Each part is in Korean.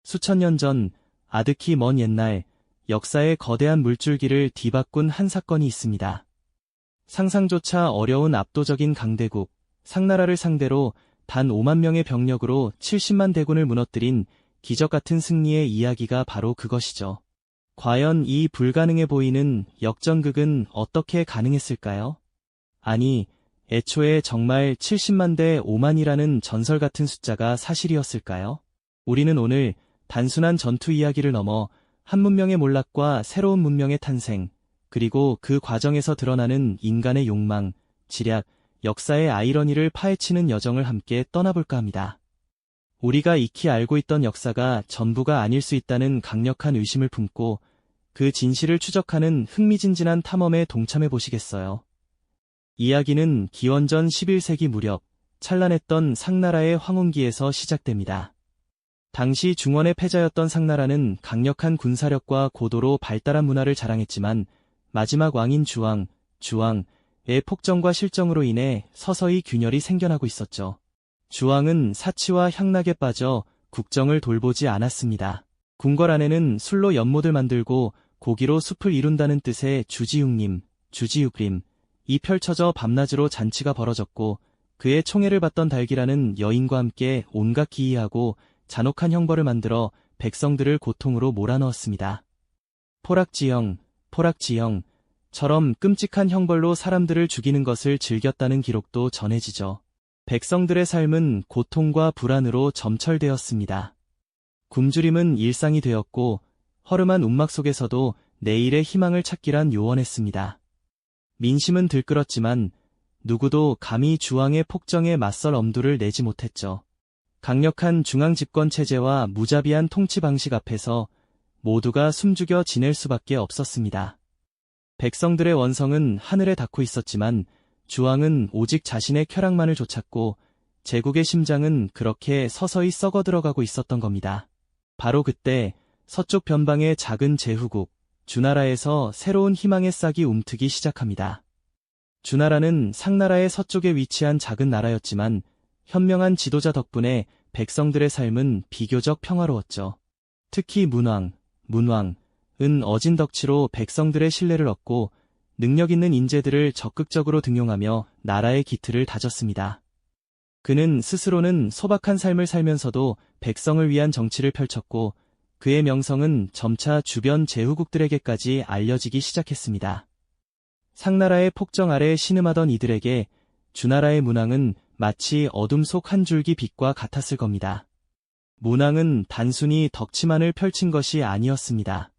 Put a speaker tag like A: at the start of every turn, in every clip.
A: 수천 년 전, 아득히 먼 옛날, 역사의 거대한 물줄기를 뒤바꾼 한 사건이 있습니다. 상상조차 어려운 압도적인 강대국, 상나라를 상대로 단 5만 명의 병력으로 70만 대군을 무너뜨린 기적 같은 승리의 이야기가 바로 그것이죠. 과연 이 불가능해 보이는 역전극은 어떻게 가능했을까요? 아니, 애초에 정말 70만 대 5만이라는 전설 같은 숫자가 사실이었을까요? 우리는 오늘 단순한 전투 이야기를 넘어 한 문명의 몰락과 새로운 문명의 탄생, 그리고 그 과정에서 드러나는 인간의 욕망, 지략, 역사의 아이러니를 파헤치는 여정을 함께 떠나볼까 합니다. 우리가 익히 알고 있던 역사가 전부가 아닐 수 있다는 강력한 의심을 품고 그 진실을 추적하는 흥미진진한 탐험에 동참해 보시겠어요? 이야기는 기원전 11세기 무렵 찬란했던 상나라의 황혼기에서 시작됩니다. 당시 중원의 패자였던 상나라는 강력한 군사력과 고도로 발달한 문화를 자랑했지만 마지막 왕인 주왕의 폭정과 실정으로 인해 서서히 균열이 생겨나고 있었죠. 주왕은 사치와 향락에 빠져 국정을 돌보지 않았습니다. 궁궐 안에는 술로 연못을 만들고 고기로 숲을 이룬다는 뜻의 주지육림, 이 펼쳐져 밤낮으로 잔치가 벌어졌고 그의 총애를 받던 달기라는 여인과 함께 온갖 기이하고 잔혹한 형벌을 만들어 백성들을 고통으로 몰아넣었습니다. 포락지형처럼 끔찍한 형벌로 사람들을 죽이는 것을 즐겼다는 기록도 전해지죠. 백성들의 삶은 고통과 불안으로 점철되었습니다. 굶주림은 일상이 되었고 허름한 움막 속에서도 내일의 희망을 찾기란 요원했습니다. 민심은 들끓었지만 누구도 감히 주왕의 폭정에 맞설 엄두를 내지 못했죠. 강력한 중앙 집권 체제와 무자비한 통치 방식 앞에서 모두가 숨죽여 지낼 수밖에 없었습니다. 백성들의 원성은 하늘에 닿고 있었지만 주왕은 오직 자신의 쾌락만을 좇았고 제국의 심장은 그렇게 서서히 썩어 들어가고 있었던 겁니다. 바로 그때 서쪽 변방의 작은 제후국 주나라에서 새로운 희망의 싹이 움트기 시작합니다. 주나라는 상나라의 서쪽에 위치한 작은 나라였지만 현명한 지도자 덕분에 백성들의 삶은 비교적 평화로웠죠. 특히 문왕은 어진 덕치로 백성들의 신뢰를 얻고 능력 있는 인재들을 적극적으로 등용하며 나라의 기틀을 다졌습니다. 그는 스스로는 소박한 삶을 살면서도 백성을 위한 정치를 펼쳤고 그의 명성은 점차 주변 제후국들에게까지 알려지기 시작했습니다. 상나라의 폭정 아래 신음하던 이들에게 주나라의 문왕은 마치 어둠 속 한 줄기 빛과 같았을 겁니다. 문왕은 단순히 덕치만을 펼친 것이 아니었습니다.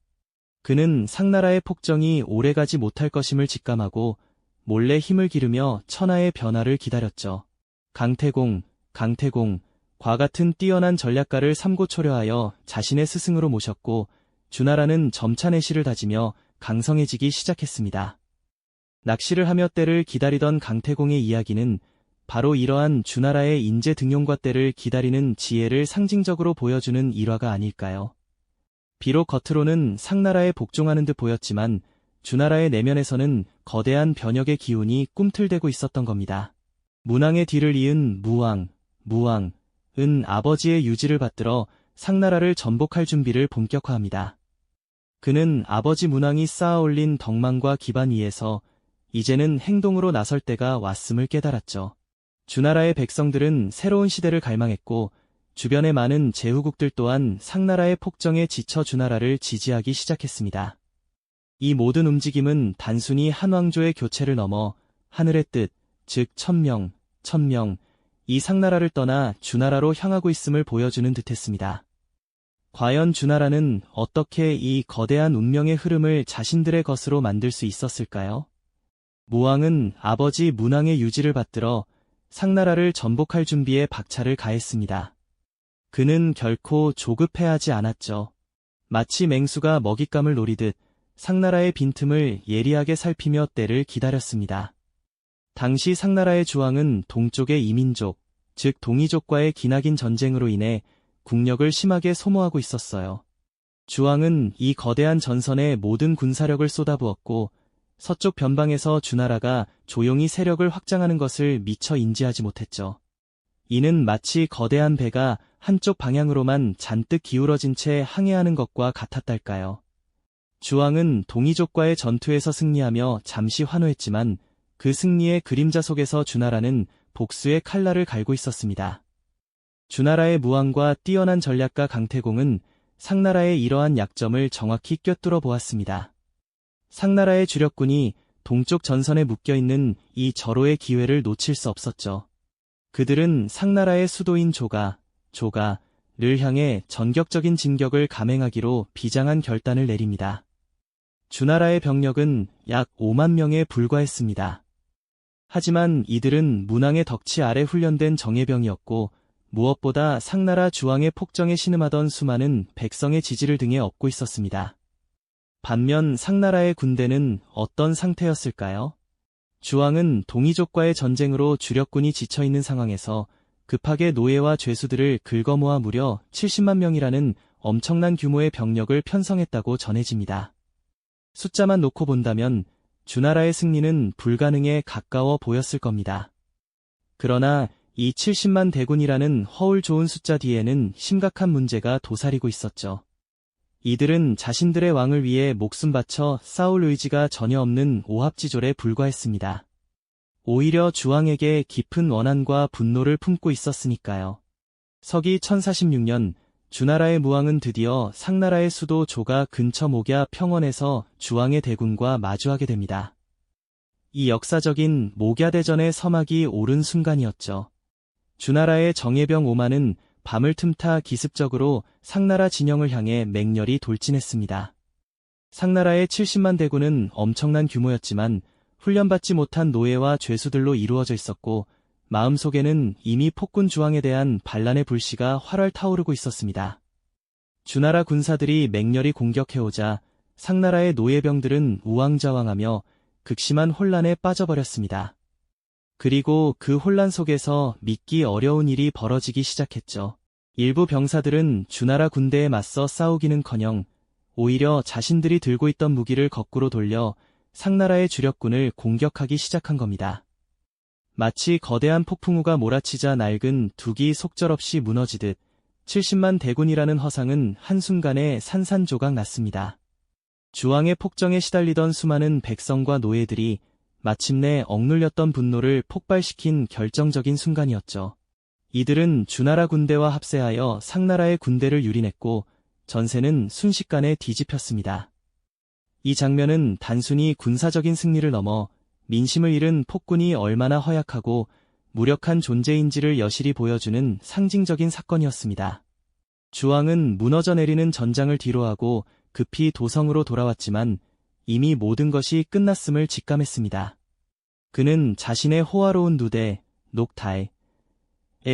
A: 그는 상나라의 폭정이 오래가지 못할 것임을 직감하고 몰래 힘을 기르며 천하의 변화를 기다렸죠. 강태공과 같은 뛰어난 전략가를 삼고초려하여 자신의 스승으로 모셨고 주나라는 점차 내실을 다지며 강성해지기 시작했습니다. 낚시를 하며 때를 기다리던 강태공의 이야기는 바로 이러한 주나라의 인재 등용과 때를 기다리는 지혜를 상징적으로 보여주는 일화가 아닐까요? 비록 겉으로는 상나라에 복종하는 듯 보였지만 주나라의 내면에서는 거대한 변혁의 기운이 꿈틀대고 있었던 겁니다. 문왕의 뒤를 이은 무왕은 아버지의 유지를 받들어 상나라를 전복할 준비를 본격화합니다. 그는 아버지 문왕이 쌓아올린 덕망과 기반 위에서 이제는 행동으로 나설 때가 왔음을 깨달았죠. 주나라의 백성들은 새로운 시대를 갈망했고 주변의 많은 제후국들 또한 상나라의 폭정에 지쳐 주나라를 지지하기 시작했습니다. 이 모든 움직임은 단순히 한 왕조의 교체를 넘어 하늘의 뜻, 즉 천명, 이 상나라를 떠나 주나라로 향하고 있음을 보여주는 듯했습니다. 과연 주나라는 어떻게 이 거대한 운명의 흐름을 자신들의 것으로 만들 수 있었을까요? 무왕은 아버지 문왕의 유지를 받들어 상나라를 전복할 준비에 박차를 가했습니다. 그는 결코 조급해하지 않았죠. 마치 맹수가 먹잇감을 노리듯 상나라의 빈틈을 예리하게 살피며 때를 기다렸습니다. 당시 상나라의 주왕은 동쪽의 이민족, 즉 동이족과의 기나긴 전쟁으로 인해 국력을 심하게 소모하고 있었어요. 주왕은 이 거대한 전선에 모든 군사력을 쏟아부었고 서쪽 변방에서 주나라가 조용히 세력을 확장하는 것을 미처 인지하지 못했죠. 이는 마치 거대한 배가 한쪽 방향으로만 잔뜩 기울어진 채 항해하는 것과 같았달까요? 주왕은 동이족과의 전투에서 승리하며 잠시 환호했지만 그 승리의 그림자 속에서 주나라는 복수의 칼날을 갈고 있었습니다. 주나라의 무왕과 뛰어난 전략가 강태공은 상나라의 이러한 약점을 정확히 꿰뚫어 보았습니다. 상나라의 주력군이 동쪽 전선에 묶여있는 이 절호의 기회를 놓칠 수 없었죠. 그들은 상나라의 수도인 조가를 향해 전격적인 진격을 감행하기로 비장한 결단을 내립니다. 주나라의 병력은 약 5만 명에 불과했습니다. 하지만 이들은 문왕의 덕치 아래 훈련된 정예병이었고 무엇보다 상나라 주왕의 폭정에 신음하던 수많은 백성의 지지를 등에 업고 있었습니다. 반면 상나라의 군대는 어떤 상태였을까요? 주왕은 동이족과의 전쟁으로 주력군이 지쳐있는 상황에서 급하게 노예와 죄수들을 긁어모아 무려 70만 명이라는 엄청난 규모의 병력을 편성했다고 전해집니다. 숫자만 놓고 본다면 주나라의 승리는 불가능에 가까워 보였을 겁니다. 그러나 이 70만 대군이라는 허울 좋은 숫자 뒤에는 심각한 문제가 도사리고 있었죠. 이들은 자신들의 왕을 위해 목숨 바쳐 싸울 의지가 전혀 없는 오합지졸에 불과했습니다. 오히려 주왕에게 깊은 원한과 분노를 품고 있었으니까요. 서기 1046년 주나라의 무왕은 드디어 상나라의 수도 조가 근처 목야 평원에서 주왕의 대군과 마주하게 됩니다. 이 역사적인 목야대전의 서막이 오른 순간이었죠. 주나라의 정예병 5만은 밤을 틈타 기습적으로 상나라 진영을 향해 맹렬히 돌진했습니다. 상나라의 70만 대군은 엄청난 규모였지만 훈련받지 못한 노예와 죄수들로 이루어져 있었고 마음속에는 이미 폭군 주왕에 대한 반란의 불씨가 활활 타오르고 있었습니다. 주나라 군사들이 맹렬히 공격해오자 상나라의 노예병들은 우왕좌왕하며 극심한 혼란에 빠져버렸습니다. 그리고 그 혼란 속에서 믿기 어려운 일이 벌어지기 시작했죠. 일부 병사들은 주나라 군대에 맞서 싸우기는커녕 오히려 자신들이 들고 있던 무기를 거꾸로 돌려 상나라의 주력군을 공격하기 시작한 겁니다. 마치 거대한 폭풍우가 몰아치자 낡은 둑이 속절없이 무너지듯 70만 대군이라는 허상은 한순간에 산산조각 났습니다. 주왕의 폭정에 시달리던 수많은 백성과 노예들이 마침내 억눌렸던 분노를 폭발시킨 결정적인 순간이었죠. 이들은 주나라 군대와 합세하여 상나라의 군대를 유린했고 전세는 순식간에 뒤집혔습니다. 이 장면은 단순히 군사적인 승리를 넘어 민심을 잃은 폭군이 얼마나 허약하고 무력한 존재인지를 여실히 보여주는 상징적인 사건이었습니다. 주왕은 무너져 내리는 전장을 뒤로하고 급히 도성으로 돌아왔지만 이미 모든 것이 끝났음을 직감했습니다. 그는 자신의 호화로운 누대, 녹타에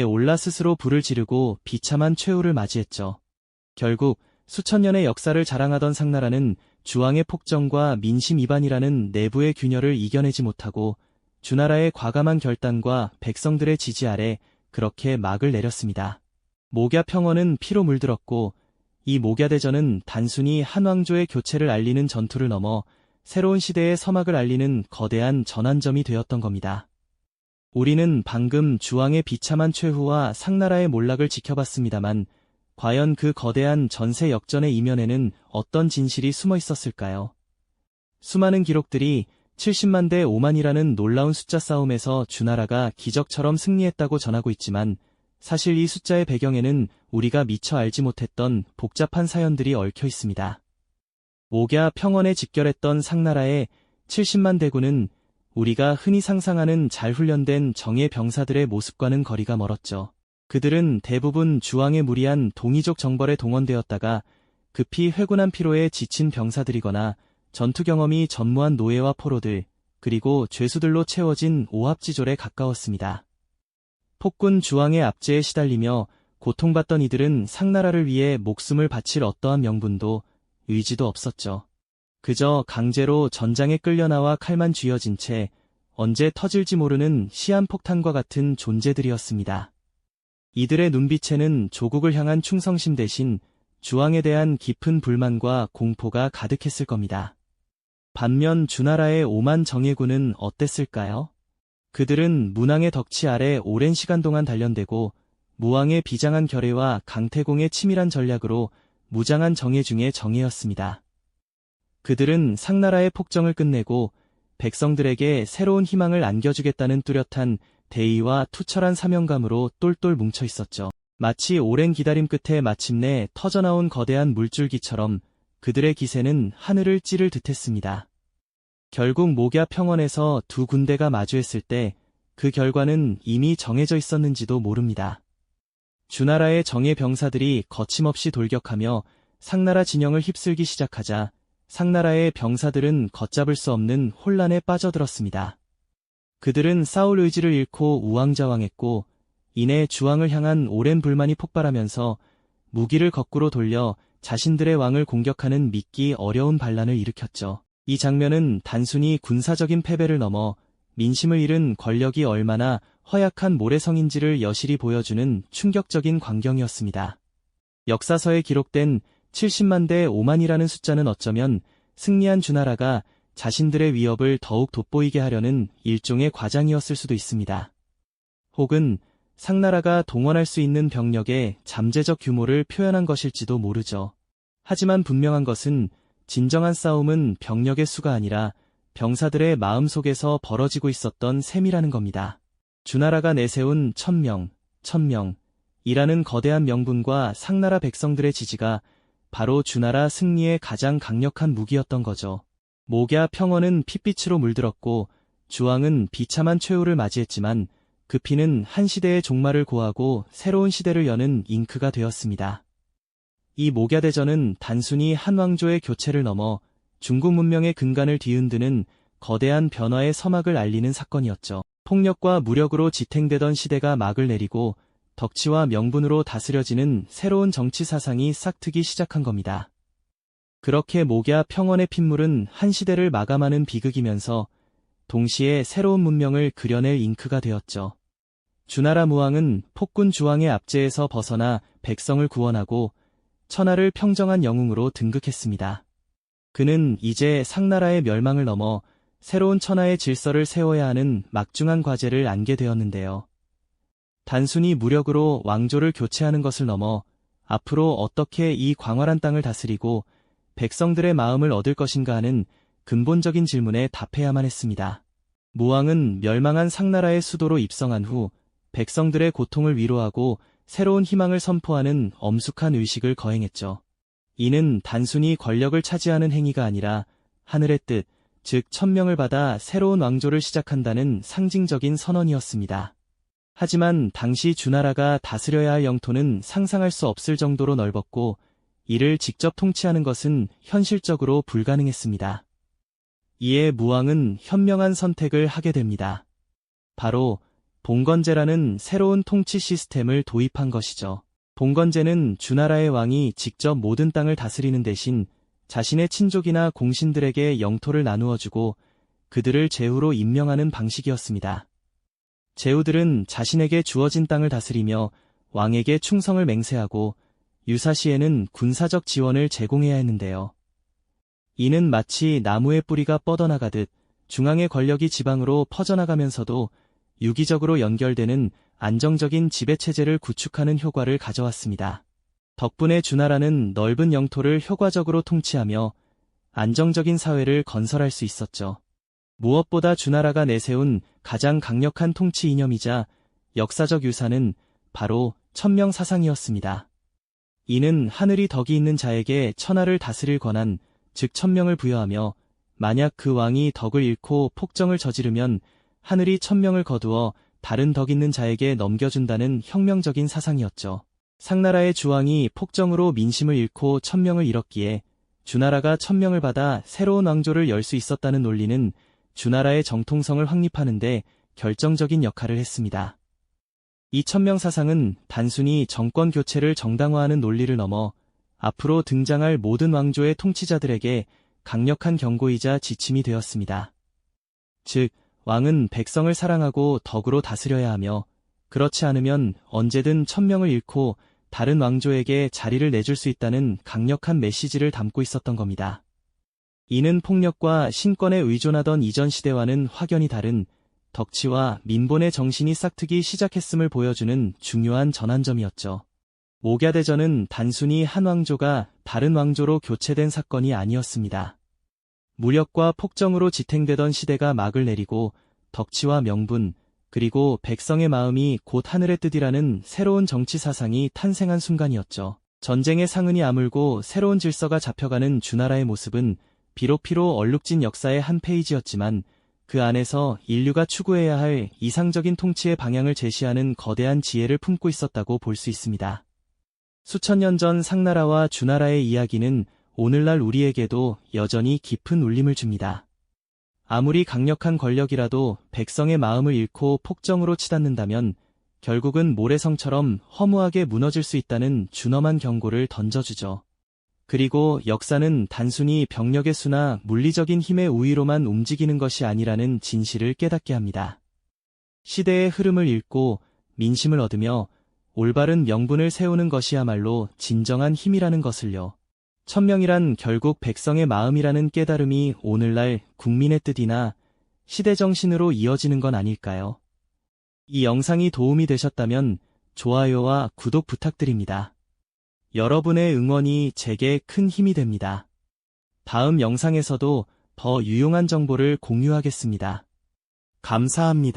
A: 올라 스스로 불을 지르고 비참한 최후를 맞이했죠. 결국 수천 년의 역사를 자랑하던 상나라는 주왕의 폭정과 민심 이반이라는 내부의 균열을 이겨내지 못하고 주나라의 과감한 결단과 백성들의 지지 아래 그렇게 막을 내렸습니다. 목야 평원은 피로 물들었고 이 목야대전은 단순히 한 왕조의 교체를 알리는 전투를 넘어 새로운 시대의 서막을 알리는 거대한 전환점이 되었던 겁니다. 우리는 방금 주왕의 비참한 최후와 상나라의 몰락을 지켜봤습니다만 과연 그 거대한 전세 역전의 이면에는 어떤 진실이 숨어 있었을까요? 수많은 기록들이 70만 대 5만이라는 놀라운 숫자 싸움에서 주나라가 기적처럼 승리했다고 전하고 있지만 사실 이 숫자의 배경에는 우리가 미처 알지 못했던 복잡한 사연들이 얽혀 있습니다. 목야 평원에 집결했던 상나라의 70만 대군은 우리가 흔히 상상하는 잘 훈련된 정예 병사들의 모습과는 거리가 멀었죠. 그들은 대부분 주왕의 무리한 동이족 정벌에 동원되었다가 급히 회군한 피로에 지친 병사들이거나 전투 경험이 전무한 노예와 포로들, 그리고 죄수들로 채워진 오합지졸에 가까웠습니다. 폭군 주왕의 압제에 시달리며 고통받던 이들은 상나라를 위해 목숨을 바칠 어떠한 명분도 의지도 없었죠. 그저 강제로 전장에 끌려나와 칼만 쥐어진 채 언제 터질지 모르는 시한폭탄과 같은 존재들이었습니다. 이들의 눈빛에는 조국을 향한 충성심 대신 주왕에 대한 깊은 불만과 공포가 가득했을 겁니다. 반면 주나라의 5만 정예군은 어땠을까요? 그들은 문왕의 덕치 아래 오랜 시간 동안 단련되고 무왕의 비장한 결의와 강태공의 치밀한 전략으로 무장한 정예 중의 정예였습니다. 그들은 상나라의 폭정을 끝내고 백성들에게 새로운 희망을 안겨주겠다는 뚜렷한 대의와 투철한 사명감으로 똘똘 뭉쳐 있었죠. 마치 오랜 기다림 끝에 마침내 터져나온 거대한 물줄기처럼 그들의 기세는 하늘을 찌를 듯했습니다. 결국 목야 평원에서 두 군대가 마주했을 때 그 결과는 이미 정해져 있었는지도 모릅니다. 주나라의 정예 병사들이 거침없이 돌격하며 상나라 진영을 휩쓸기 시작하자 상나라의 병사들은 걷잡을 수 없는 혼란에 빠져들었습니다. 그들은 싸울 의지를 잃고 우왕좌왕했고 이내 주왕을 향한 오랜 불만이 폭발하면서 무기를 거꾸로 돌려 자신들의 왕을 공격하는 믿기 어려운 반란을 일으켰죠. 이 장면은 단순히 군사적인 패배를 넘어 민심을 잃은 권력이 얼마나 허약한 모래성인지를 여실히 보여주는 충격적인 광경이었습니다. 역사서에 기록된 70만 대 5만이라는 숫자는 어쩌면 승리한 주나라가 자신들의 위협을 더욱 돋보이게 하려는 일종의 과장이었을 수도 있습니다. 혹은 상나라가 동원할 수 있는 병력의 잠재적 규모를 표현한 것일지도 모르죠. 하지만 분명한 것은 진정한 싸움은 병력의 수가 아니라 병사들의 마음속에서 벌어지고 있었던 셈이라는 겁니다. 주나라가 내세운 1000명이라는 거대한 명분과 상나라 백성들의 지지가 바로 주나라 승리의 가장 강력한 무기였던 거죠. 목야 평원은 핏빛으로 물들었고 주왕은 비참한 최후를 맞이했지만 그 피는 한 시대의 종말을 고하고 새로운 시대를 여는 잉크가 되었습니다. 이 목야대전은 단순히 한 왕조의 교체를 넘어 중국 문명의 근간을 뒤흔드는 거대한 변화의 서막을 알리는 사건이었죠. 폭력과 무력으로 지탱되던 시대가 막을 내리고 덕치와 명분으로 다스려지는 새로운 정치 사상이 싹트기 시작한 겁니다. 그렇게 목야 평원의 핏물은 한 시대를 마감하는 비극이면서 동시에 새로운 문명을 그려낼 잉크가 되었죠. 주나라 무왕은 폭군 주왕의 압제에서 벗어나 백성을 구원하고 천하를 평정한 영웅으로 등극했습니다. 그는 이제 상나라의 멸망을 넘어 새로운 천하의 질서를 세워야 하는 막중한 과제를 안게 되었는데요. 단순히 무력으로 왕조를 교체하는 것을 넘어 앞으로 어떻게 이 광활한 땅을 다스리고 백성들의 마음을 얻을 것인가 하는 근본적인 질문에 답해야만 했습니다. 무왕은 멸망한 상나라의 수도로 입성한 후 백성들의 고통을 위로하고 새로운 희망을 선포하는 엄숙한 의식을 거행했죠. 이는 단순히 권력을 차지하는 행위가 아니라 하늘의 뜻, 즉 천명을 받아 새로운 왕조를 시작한다는 상징적인 선언이었습니다. 하지만 당시 주나라가 다스려야 할 영토는 상상할 수 없을 정도로 넓었고 이를 직접 통치하는 것은 현실적으로 불가능했습니다. 이에 무왕은 현명한 선택을 하게 됩니다. 바로 봉건제라는 새로운 통치 시스템을 도입한 것이죠. 봉건제는 주나라의 왕이 직접 모든 땅을 다스리는 대신 자신의 친족이나 공신들에게 영토를 나누어주고 그들을 제후로 임명하는 방식이었습니다. 제후들은 자신에게 주어진 땅을 다스리며 왕에게 충성을 맹세하고 유사시에는 군사적 지원을 제공해야 했는데요. 이는 마치 나무의 뿌리가 뻗어나가듯 중앙의 권력이 지방으로 퍼져나가면서도 유기적으로 연결되는 안정적인 지배체제를 구축하는 효과를 가져왔습니다. 덕분에 주나라는 넓은 영토를 효과적으로 통치하며 안정적인 사회를 건설할 수 있었죠. 무엇보다 주나라가 내세운 가장 강력한 통치 이념이자 역사적 유산은 바로 천명 사상이었습니다. 이는 하늘이 덕이 있는 자에게 천하를 다스릴 권한, 즉 천명을 부여하며 만약 그 왕이 덕을 잃고 폭정을 저지르면 하늘이 천명을 거두어 다른 덕 있는 자에게 넘겨준다는 혁명적인 사상이었죠. 상나라의 주왕이 폭정으로 민심을 잃고 천명을 잃었기에 주나라가 천명을 받아 새로운 왕조를 열 수 있었다는 논리는 주나라의 정통성을 확립하는 데 결정적인 역할을 했습니다. 이 천명 사상은 단순히 정권 교체를 정당화하는 논리를 넘어 앞으로 등장할 모든 왕조의 통치자들에게 강력한 경고이자 지침이 되었습니다. 즉, 왕은 백성을 사랑하고 덕으로 다스려야 하며 그렇지 않으면 언제든 천명을 잃고 다른 왕조에게 자리를 내줄 수 있다는 강력한 메시지를 담고 있었던 겁니다. 이는 폭력과 신권에 의존하던 이전 시대와는 확연히 다른 덕치와 민본의 정신이 싹트기 시작했음을 보여주는 중요한 전환점이었죠. 목야대전은 단순히 한 왕조가 다른 왕조로 교체된 사건이 아니었습니다. 무력과 폭정으로 지탱되던 시대가 막을 내리고 덕치와 명분, 그리고 백성의 마음이 곧 하늘의 뜻이라는 새로운 정치 사상이 탄생한 순간이었죠. 전쟁의 상흔이 아물고 새로운 질서가 잡혀가는 주나라의 모습은 비록 피로 얼룩진 역사의 한 페이지였지만 그 안에서 인류가 추구해야 할 이상적인 통치의 방향을 제시하는 거대한 지혜를 품고 있었다고 볼 수 있습니다. 수천 년 전 상나라와 주나라의 이야기는 오늘날 우리에게도 여전히 깊은 울림을 줍니다. 아무리 강력한 권력이라도 백성의 마음을 잃고 폭정으로 치닫는다면 결국은 모래성처럼 허무하게 무너질 수 있다는 준엄한 경고를 던져주죠. 그리고 역사는 단순히 병력의 수나 물리적인 힘의 우위로만 움직이는 것이 아니라는 진실을 깨닫게 합니다. 시대의 흐름을 읽고 민심을 얻으며 올바른 명분을 세우는 것이야말로 진정한 힘이라는 것을요. 천명이란 결국 백성의 마음이라는 깨달음이 오늘날 국민의 뜻이나 시대정신으로 이어지는 건 아닐까요? 이 영상이 도움이 되셨다면 좋아요와 구독 부탁드립니다. 여러분의 응원이 제게 큰 힘이 됩니다. 다음 영상에서도 더 유용한 정보를 공유하겠습니다. 감사합니다.